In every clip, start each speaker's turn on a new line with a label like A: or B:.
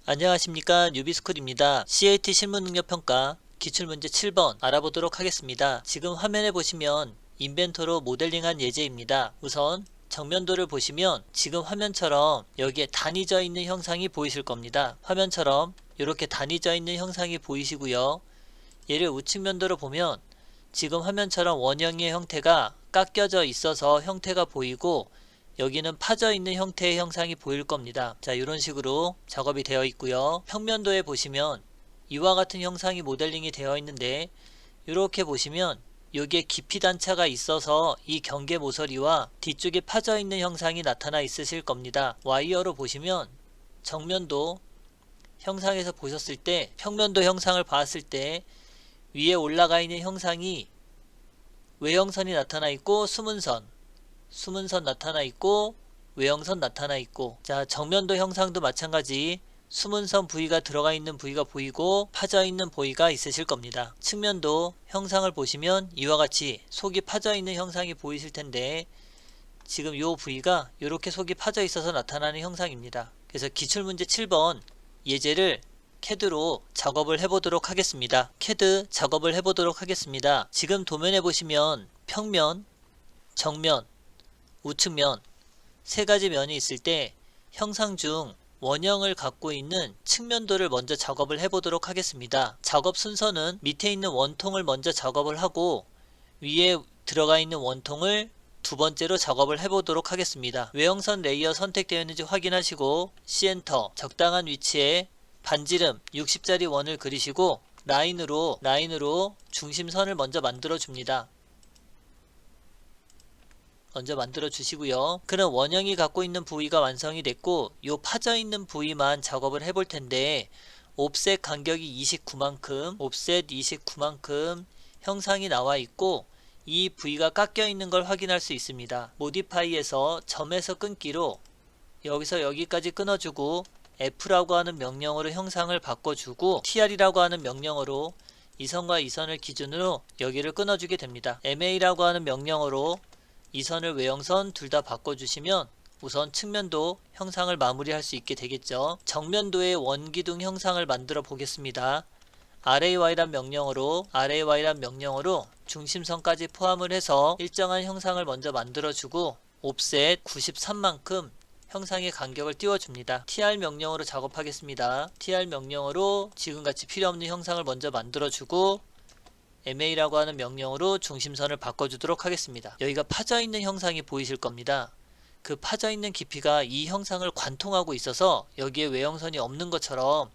A: 안녕하십니까, 뉴비스쿨입니다. CAT 실무능력평가 기출문제 7번 알아보도록 하겠습니다. 지금 화면에 보시면 인벤터로 모델링한 예제입니다. 우선 정면도를 보시면 지금 화면처럼 여기에 단위져 있는 형상이 보이실 겁니다. 화면처럼 이렇게 단위져 있는 형상이 보이시고요. 얘를 우측면도로 보면 지금 화면처럼 원형의 형태가 깎여져 있어서 형태가 보이고, 여기는 파져 있는 형태의 형상이 보일 겁니다. 자, 이런 식으로 작업이 되어 있고요. 평면도에 보시면 이와 같은 형상이 모델링이 되어 있는데, 이렇게 보시면 여기에 깊이 단차가 있어서 이 경계 모서리와 뒤쪽에 파져 있는 형상이 나타나 있으실 겁니다. 와이어로 보시면 정면도 형상에서 보셨을 때, 평면도 형상을 봤을 때 위에 올라가 있는 형상이 외형선이 나타나 있고 숨은 선 나타나 있고 외형선 나타나 있고, 자, 정면도 형상도 마찬가지 숨은선 부위가 들어가 있는 부위가 보이고 파져 있는 부위가 있으실 겁니다. 측면도 형상을 보시면 이와 같이 속이 파져 있는 형상이 보이실 텐데, 지금 이 부위가 이렇게 속이 파져 있어서 나타나는 형상입니다. 그래서 기출문제 7번 예제를 CAD로 작업을 해보도록 하겠습니다. CAD 작업을 해보도록 하겠습니다. 지금 도면에 보시면 평면, 정면, 우측면 세 가지 면이 있을 때 형상 중 원형을 갖고 있는 측면도를 먼저 작업을 해보도록 하겠습니다. 작업 순서는 밑에 있는 원통을 먼저 작업을 하고 위에 들어가 있는 원통을 두 번째로 작업을 해보도록 하겠습니다. 외형선 레이어 선택되어 있는지 확인하시고 C엔터, 적당한 위치에 반지름 60짜리 원을 그리시고 라인으로 중심선을 먼저 만들어 줍니다. 먼저 만들어 주시고요. 그럼 원형이 갖고 있는 부위가 완성이 됐고, 요 파져 있는 부위만 작업을 해볼 텐데, 옵셋 간격이 29만큼, 옵셋 29만큼 형상이 나와 있고, 이 부위가 깎여 있는 걸 확인할 수 있습니다. 모디파이에서 점에서 끊기로 여기서 여기까지 끊어주고, F라고 하는 명령으로 형상을 바꿔주고, TR이라고 하는 명령으로 이 선과 이 선을 기준으로 여기를 끊어주게 됩니다. MA라고 하는 명령으로 이 선을 외형선 둘 다 바꿔주시면 우선 측면도 형상을 마무리할 수 있게 되겠죠. 정면도의 원기둥 형상을 만들어 보겠습니다. RAY란 명령으로 중심선까지 포함을 해서 일정한 형상을 먼저 만들어주고 옵셋 93만큼 형상의 간격을 띄워줍니다. TR 명령으로 작업하겠습니다. TR 명령으로 지금같이 필요없는 형상을 먼저 만들어주고 MA라고 하는 명령으로 중심선을 바꿔주도록 하겠습니다. 여기가 파져있는 형상이 보이실 겁니다. 그 파져있는 깊이가 이 형상을 관통하고 있어서 여기에 외형선이 없는 것처럼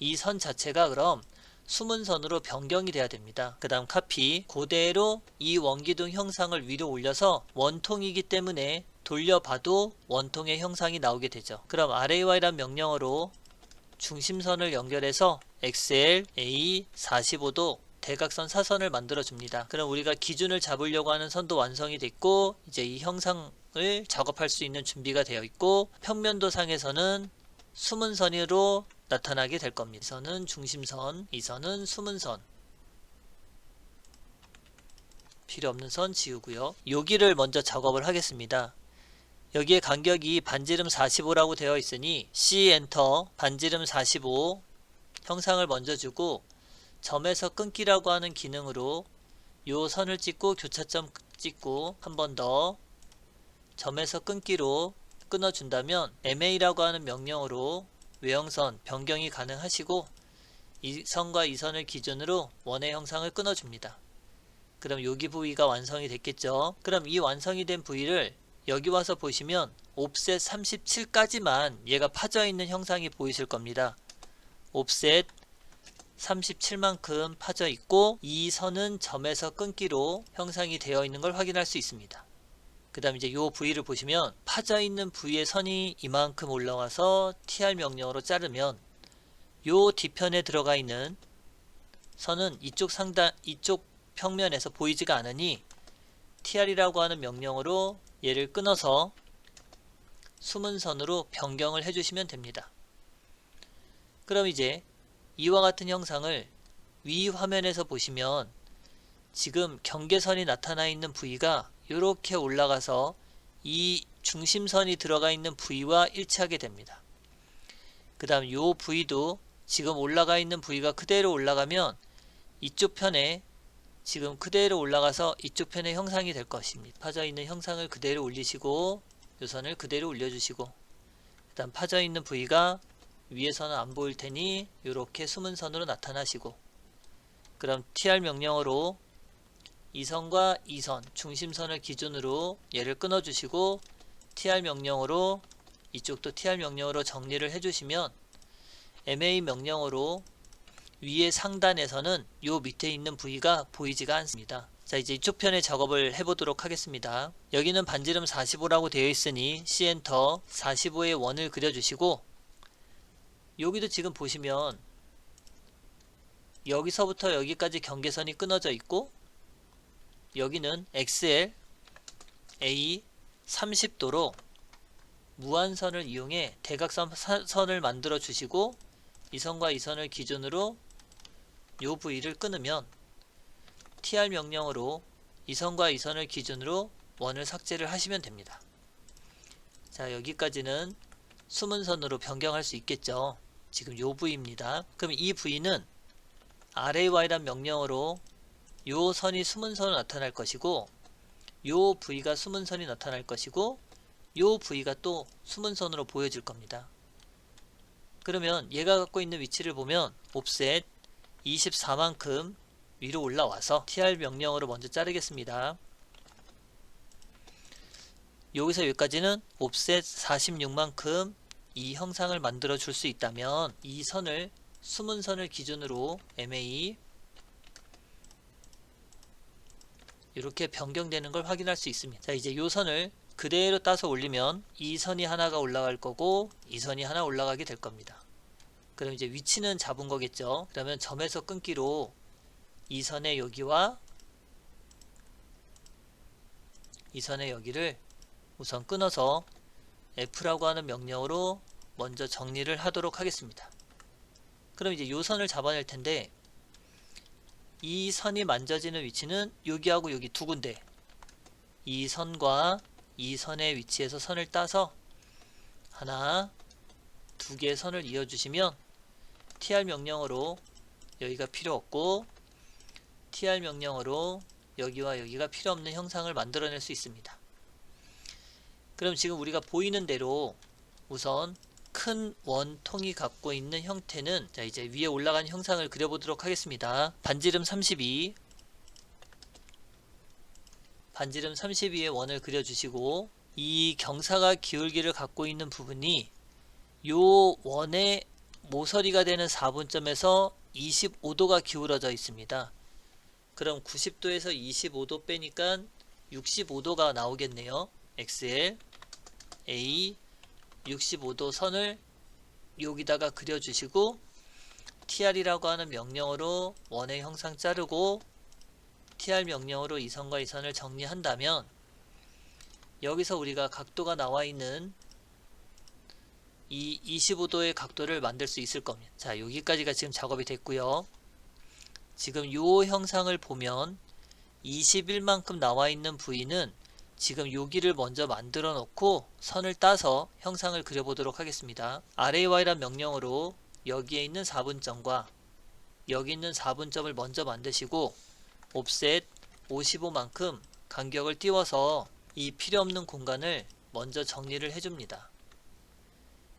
A: 이 선 자체가 그럼 숨은 선으로 변경이 돼야 됩니다. 그 다음 카피, 그대로 이 원기둥 형상을 위로 올려서 원통이기 때문에 돌려봐도 원통의 형상이 나오게 되죠. 그럼 RAY란 명령어로 중심선을 연결해서 XL, A 45도 대각선 사선을 만들어 줍니다. 그럼 우리가 기준을 잡으려고 하는 선도 완성이 됐고, 이제 이 형상을 작업할 수 있는 준비가 되어 있고, 평면도 상에서는 숨은 선으로 나타나게 될 겁니다. 이 선은 중심선, 이 선은 숨은 선. 필요 없는 선 지우고요. 여기를 먼저 작업을 하겠습니다. 여기에 간격이 반지름 45라고 되어 있으니 C 엔터 반지름 45 형상을 먼저 주고, 점에서 끊기라고 하는 기능으로 요 선을 찍고 교차점 찍고 한 번 더 점에서 끊기로 끊어준다면 MA라고 하는 명령으로 외형선 변경이 가능하시고, 이 선과 이 선을 기준으로 원의 형상을 끊어줍니다. 그럼 여기 부위가 완성이 됐겠죠. 그럼 이 완성이 된 부위를 여기 와서 보시면 옵셋 37까지만 얘가 파져 있는 형상이 보이실 겁니다. 옵셋 37만큼 파져 있고, 이 선은 점에서 끊기로 형상이 되어 있는 걸 확인할 수 있습니다. 그 다음 이제 요 부위를 보시면 파져 있는 부위의 선이 이만큼 올라와서 TR 명령으로 자르면 요 뒤편에 들어가 있는 선은 이쪽 평면에서 보이지가 않으니 TR이라고 하는 명령으로 얘를 끊어서 숨은 선으로 변경을 해주시면 됩니다. 그럼 이제 이와 같은 형상을 위 화면에서 보시면 지금 경계선이 나타나 있는 부위가 이렇게 올라가서 이 중심선이 들어가 있는 부위와 일치하게 됩니다. 그 다음 요 부위도 지금 올라가 있는 부위가 그대로 올라가면 이쪽 편에 지금 그대로 올라가서 이쪽 편에 형상이 될 것입니다. 파져 있는 형상을 그대로 올리시고 요 선을 그대로 올려주시고, 그 다음 파져 있는 부위가 위에서는 안 보일 테니 이렇게 숨은 선으로 나타나시고, 그럼 TR 명령어로 이 선과 이 선 중심선을 기준으로 얘를 끊어 주시고, TR 명령어로 이쪽도 TR 명령어로 정리를 해주시면 MA 명령어로 위에 상단에서는 요 밑에 있는 부위가 보이지가 않습니다. 자, 이제 이쪽 편의 작업을 해보도록 하겠습니다. 여기는 반지름 45라고 되어 있으니 C엔터 45의 원을 그려주시고, 여기도 지금 보시면 여기서부터 여기까지 경계선이 끊어져 있고, 여기는 XL A 30도로 무한선을 이용해 대각선을 만들어 주시고, 이 선과 이 선을 기준으로 요 부위를 끊으면 TR 명령어로 이 선과 이 선을 기준으로 원을 삭제를 하시면 됩니다. 자, 여기까지는 숨은 선으로 변경할 수 있겠죠. 지금 요 부위입니다. 그럼 이 부위는 RAY란 명령어로 요 선이 숨은 선으로 나타날 것이고, 요 부위가 숨은 선이 나타날 것이고, 요 부위가 또 숨은 선으로 보여질 겁니다. 그러면 얘가 갖고 있는 위치를 보면 옵셋 24만큼 위로 올라와서 TR 명령어로 먼저 자르겠습니다. 여기서 여기까지는 옵셋 46만큼 이 형상을 만들어 줄 수 있다면, 이 선을 숨은 선을 기준으로 MA 이렇게 변경되는 걸 확인할 수 있습니다. 자, 이제 이 선을 그대로 따서 올리면 이 선이 하나가 올라갈 거고 이 선이 하나 올라가게 될 겁니다. 그럼 이제 위치는 잡은 거겠죠. 그러면 점에서 끊기로 이 선의 여기와 이 선의 여기를 우선 끊어서 F라고 하는 명령으로 먼저 정리를 하도록 하겠습니다. 그럼 이제 이 선을 잡아낼 텐데, 이 선이 만져지는 위치는 여기하고 여기 두 군데, 이 선과 이 선의 위치에서 선을 따서 하나, 두 개의 선을 이어주시면 TR 명령어로 여기가 필요 없고 TR 명령어로 여기와 여기가 필요 없는 형상을 만들어낼 수 있습니다. 그럼 지금 우리가 보이는 대로 우선 큰 원통이 갖고 있는 형태는, 자, 이제 위에 올라간 형상을 그려보도록 하겠습니다. 반지름 32, 반지름 32의 원을 그려주시고, 이 경사가 기울기를 갖고 있는 부분이 요 원의 모서리가 되는 4분점에서 25도가 기울어져 있습니다. 그럼 90도에서 25도 빼니까 65도가 나오겠네요. XL A 65도 선을 여기다가 그려주시고, TR이라고 하는 명령어로 원의 형상 자르고 TR 명령어로 이 선과 이 선을 정리한다면, 여기서 우리가 각도가 나와 있는 이 25도의 각도를 만들 수 있을 겁니다. 자, 여기까지가 지금 작업이 됐고요. 지금 요 형상을 보면 21만큼 나와 있는 부위는 지금 여기를 먼저 만들어 놓고 선을 따서 형상을 그려보도록 하겠습니다. RAY란 명령어로 여기에 있는 4분점과 여기 있는 4분점을 먼저 만드시고, 옵셋 55만큼 간격을 띄워서 이 필요없는 공간을 먼저 정리를 해줍니다.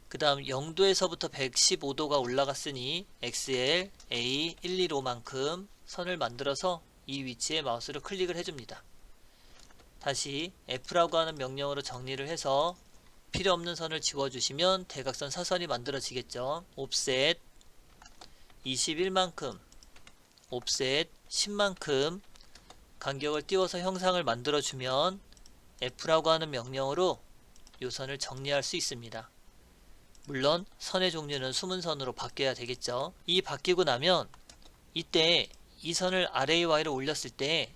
A: 그 다음 0도에서부터 115도가 올라갔으니 XL A 125만큼 선을 만들어서 이 위치에 마우스로 클릭을 해줍니다. 다시 F라고 하는 명령어로 정리를 해서 필요없는 선을 지워주시면 대각선 사선이 만들어지겠죠. 옵셋 21만큼, 옵셋 10만큼 간격을 띄워서 형상을 만들어주면 F라고 하는 명령어로 이 선을 정리할 수 있습니다. 물론 선의 종류는 숨은 선으로 바뀌어야 되겠죠. 이 바뀌고 나면 이때 이 선을 RAY로 올렸을 때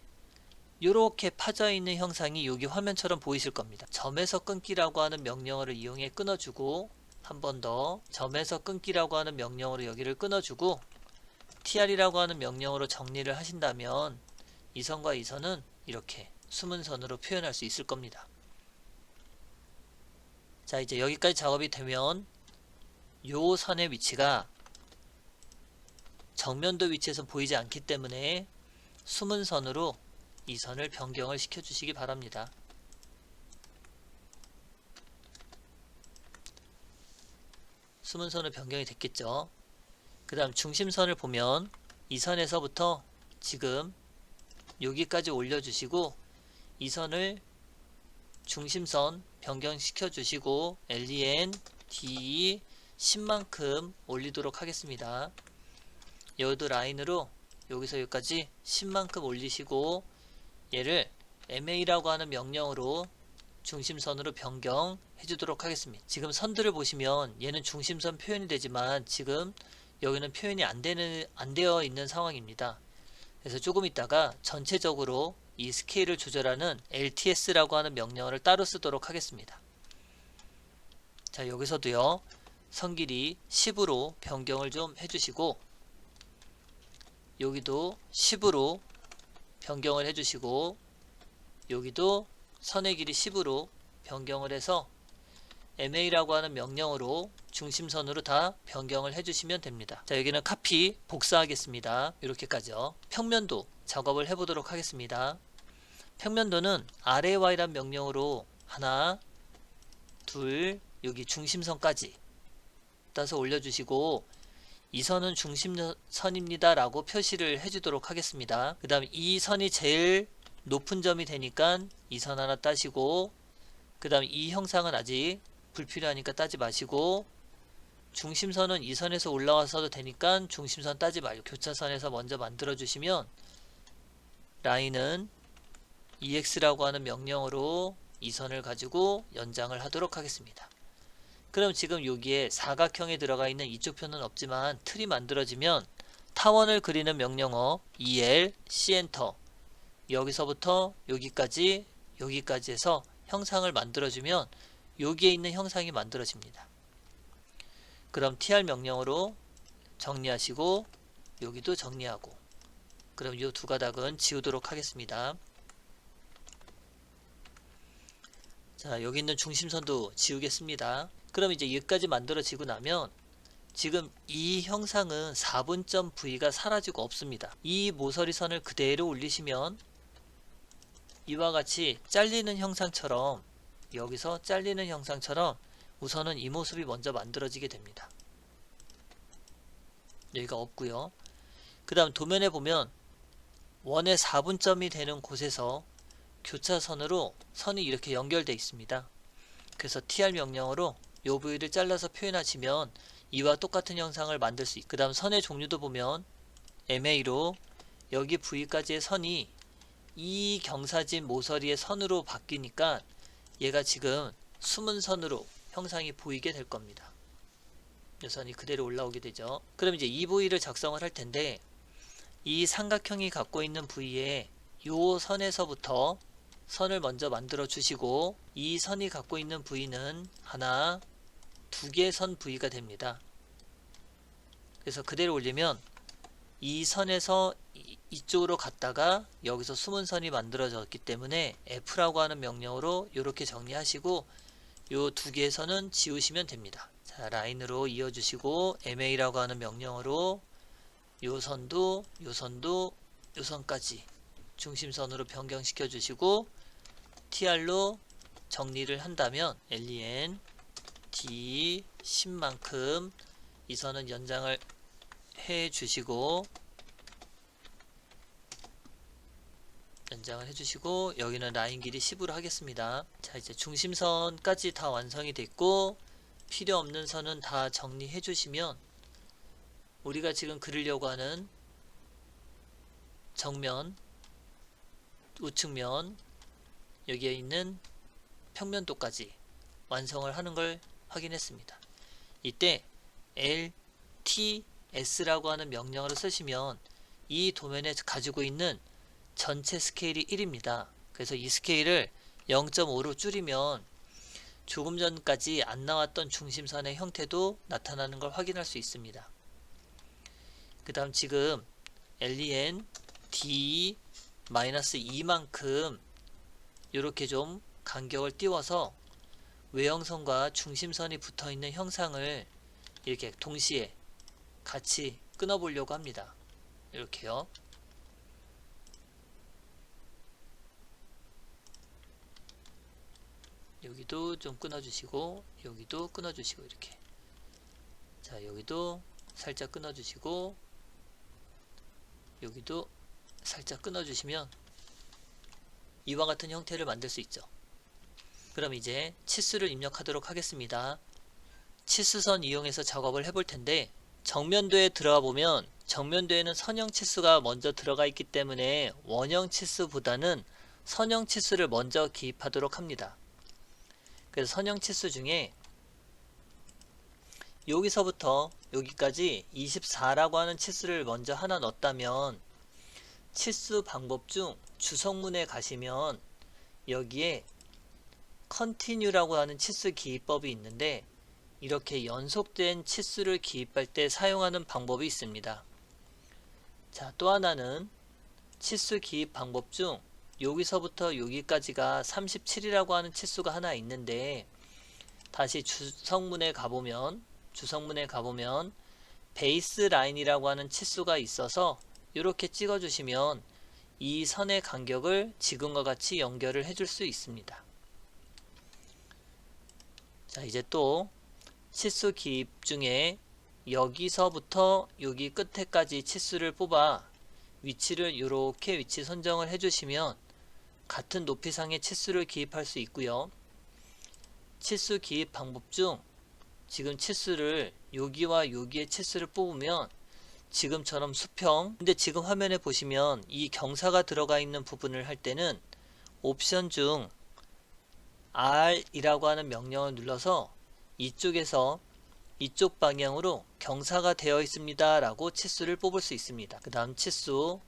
A: 이렇게 파져 있는 형상이 여기 화면처럼 보이실 겁니다. 점에서 끊기라고 하는 명령어를 이용해 끊어주고, 한 번 더 점에서 끊기라고 하는 명령어로 여기를 끊어주고 TR이라고 하는 명령어로 정리를 하신다면 이 선과 이 선은 이렇게 숨은 선으로 표현할 수 있을 겁니다. 자, 이제 여기까지 작업이 되면 요 선의 위치가 정면도 위치에서 보이지 않기 때문에 숨은 선으로 이 선을 변경을 시켜 주시기 바랍니다. 숨은 선으로 변경이 됐겠죠. 그 다음 중심선을 보면 이 선에서부터 지금 여기까지 올려주시고 이 선을 중심선 변경시켜 주시고 len d 10만큼 올리도록 하겠습니다. 여기도 라인으로 여기서 여기까지 10만큼 올리시고 얘를 ma라고 하는 명령으로 중심선으로 변경해 주도록 하겠습니다. 지금 선들을 보시면 얘는 중심선 표현이 되지만 지금 여기는 표현이 안 되어 있는 상황입니다. 그래서 조금 있다가 전체적으로 이 스케일을 조절하는 lts라고 하는 명령어를 따로 쓰도록 하겠습니다. 자, 여기서도요 선 길이 10으로 변경을 좀 해주시고 여기도 10으로 변경을 해주시고 여기도 선의 길이 10으로 변경을 해서 ma라고 하는 명령으로 중심선으로 다 변경을 해주시면 됩니다. 자, 여기는 카피 복사하겠습니다. 이렇게까지요. 평면도 작업을 해보도록 하겠습니다. 평면도는 RAY란 명령으로 하나, 둘, 여기 중심선까지 따서 올려주시고 이 선은 중심선입니다 라고 표시를 해주도록 하겠습니다. 그 다음에 이 선이 제일 높은 점이 되니까 이 선 하나 따시고 그 다음에 이 형상은 아직 불필요하니까 따지 마시고 중심선은 이 선에서 올라와서도 되니까 중심선 따지 말고 교차선에서 먼저 만들어 주시면 라인은 ex라고 하는 명령으로 이 선을 가지고 연장을 하도록 하겠습니다. 그럼 지금 여기에 사각형에 들어가 있는 이쪽 편은 없지만 틀이 만들어지면 타원을 그리는 명령어 el center 여기서부터 여기까지 해서 형상을 만들어주면 여기에 있는 형상이 만들어집니다. 그럼 tr 명령으로 정리하시고 여기도 정리하고 그럼 이 두 가닥은 지우도록 하겠습니다. 자, 여기 있는 중심선도 지우겠습니다. 그럼 이제 여기까지 만들어지고 나면 지금 이 형상은 4분점 V가 사라지고 없습니다. 이 모서리 선을 그대로 올리시면 이와 같이 잘리는 형상처럼 여기서 잘리는 형상처럼 우선은 이 모습이 먼저 만들어지게 됩니다. 여기가 없고요. 그 다음 도면에 보면 원의 4분점이 되는 곳에서 교차선으로 선이 이렇게 연결되어 있습니다. 그래서 tr 명령어로 이 부위를 잘라서 표현하시면 이와 똑같은 형상을 만들 수 있고 그 다음 선의 종류도 보면 ma로 여기 부위까지의 선이 이 경사진 모서리의 선으로 바뀌니까 얘가 지금 숨은 선으로 형상이 보이게 될 겁니다. 이 선이 그대로 올라오게 되죠. 그럼 이제 이 부위를 작성을 할 텐데 이 삼각형이 갖고 있는 부위에 이 선에서부터 선을 먼저 만들어 주시고 이 선이 갖고 있는 부위는 하나, 두 개의 선 부위가 됩니다. 그래서 그대로 올리면 이 선에서 이쪽으로 갔다가 여기서 숨은 선이 만들어졌기 때문에 F라고 하는 명령으로 이렇게 정리하시고 요 두 개의 선은 지우시면 됩니다. 자, 라인으로 이어주시고 MA라고 하는 명령어로 요 선도 요 선도 요 선까지 중심선으로 변경시켜 주시고 TR로 정리를 한다면 len d 10만큼 이 선은 연장을 해 주시고 여기는 라인 길이 10으로 하겠습니다. 자, 이제 중심선까지 다 완성이 됐고 필요 없는 선은 다 정리해 주시면 우리가 지금 그리려고 하는 정면, 우측면, 여기에 있는 평면도까지 완성을 하는 걸 확인했습니다. 이때 lts라고 하는 명령어를 쓰시면 이 도면에 가지고 있는 전체 스케일이 1입니다. 그래서 이 스케일을 0.5로 줄이면 조금 전까지 안 나왔던 중심선의 형태도 나타나는 걸 확인할 수 있습니다. 그 다음 지금 len d-2만큼 이렇게 좀 간격을 띄워서 외형선과 중심선이 붙어있는 형상을 이렇게 동시에 같이 끊어 보려고 합니다. 이렇게요. 여기도 좀 끊어 주시고 여기도 끊어 주시고 이렇게. 자, 여기도 살짝 끊어 주시고 여기도 살짝 끊어 주시면 이와 같은 형태를 만들 수 있죠. 그럼 이제 치수를 입력하도록 하겠습니다. 치수선 이용해서 작업을 해볼 텐데, 정면도에 들어가 보면 정면도에는 선형 치수가 먼저 들어가 있기 때문에 원형 치수보다는 선형 치수를 먼저 기입하도록 합니다. 그래서 선형 치수 중에 여기서부터 여기까지 24라고 하는 치수를 먼저 하나 넣었다면, 치수 방법 중 주성문에 가시면 여기에 컨티뉴라고 하는 치수 기입법이 있는데, 이렇게 연속된 치수를 기입할 때 사용하는 방법이 있습니다. 자, 또 하나는 치수 기입 방법 중 여기서부터 여기까지가 37이라고 하는 치수가 하나 있는데, 다시 주성문에 가보면 베이스 라인이라고 하는 치수가 있어서 이렇게 찍어 주시면 이 선의 간격을 지금과 같이 연결을 해줄 수 있습니다. 자, 이제 또 치수 기입 중에 여기서부터 여기 끝에까지 치수를 뽑아 위치를 이렇게 위치 선정을 해주시면 같은 높이상의 치수를 기입할 수 있고요. 치수 기입 방법 중 지금 치수를 여기와 여기에 치수를 뽑으면 지금처럼 수평, 근데 지금 화면에 보시면 이 경사가 들어가 있는 부분을 할 때는 옵션 중 R이라고 하는 명령을 눌러서 이쪽에서 이쪽 방향으로 경사가 되어 있습니다 라고 치수를 뽑을 수 있습니다. 그 다음 치수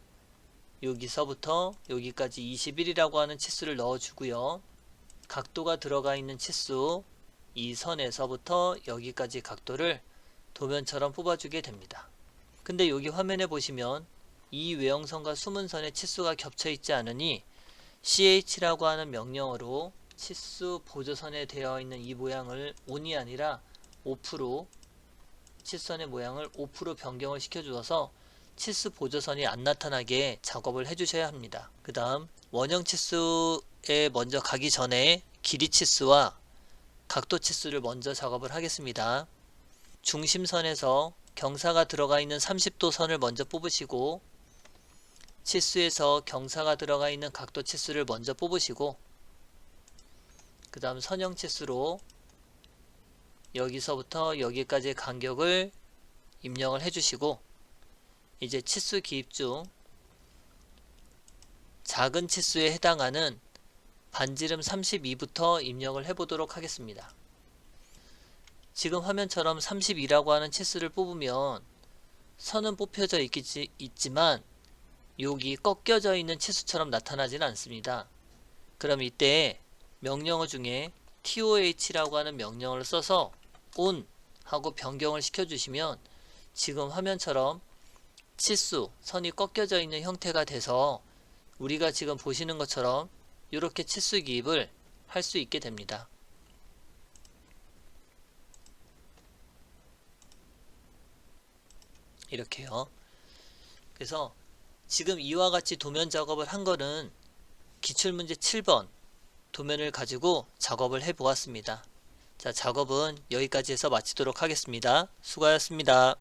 A: 여기서부터 여기까지 21이라고 하는 치수를 넣어주고요. 각도가 들어가 있는 치수, 이 선에서부터 여기까지 각도를 도면처럼 뽑아주게 됩니다. 근데 여기 화면에 보시면 이 외형선과 수문선의 치수가 겹쳐 있지 않으니 ch라고 하는 명령어로 치수 보조선에 되어 있는 이 모양을 on이 아니라 off로, 치수선의 모양을 off로 변경을 시켜 주어서 치수 보조선이 안 나타나게 작업을 해 주셔야 합니다. 그 다음 원형 치수에 먼저 가기 전에 길이 치수와 각도 치수를 먼저 작업을 하겠습니다. 중심선에서 경사가 들어가 있는 30도 선을 먼저 뽑으시고, 치수에서 경사가 들어가 있는 각도 치수를 먼저 뽑으시고, 그 다음 선형 치수로 여기서부터 여기까지의 간격을 입력을 해주시고, 이제 치수 기입 중 작은 치수에 해당하는 반지름 32부터 입력을 해보도록 하겠습니다. 지금 화면처럼 32라고 하는 치수를 뽑으면 선은 뽑혀져 있지만 여기 꺾여져 있는 치수처럼 나타나지는 않습니다. 그럼 이때 명령어 중에 TOH라고 하는 명령어를 써서 ON 하고 변경을 시켜주시면 지금 화면처럼 치수, 선이 꺾여져 있는 형태가 돼서 우리가 지금 보시는 것처럼 이렇게 치수 기입을 할 수 있게 됩니다. 이렇게요. 그래서 지금 이와 같이 도면 작업을 한 거는 기출문제 7번 도면을 가지고 작업을 해 보았습니다. 자, 작업은 여기까지 해서 마치도록 하겠습니다. 수고하셨습니다.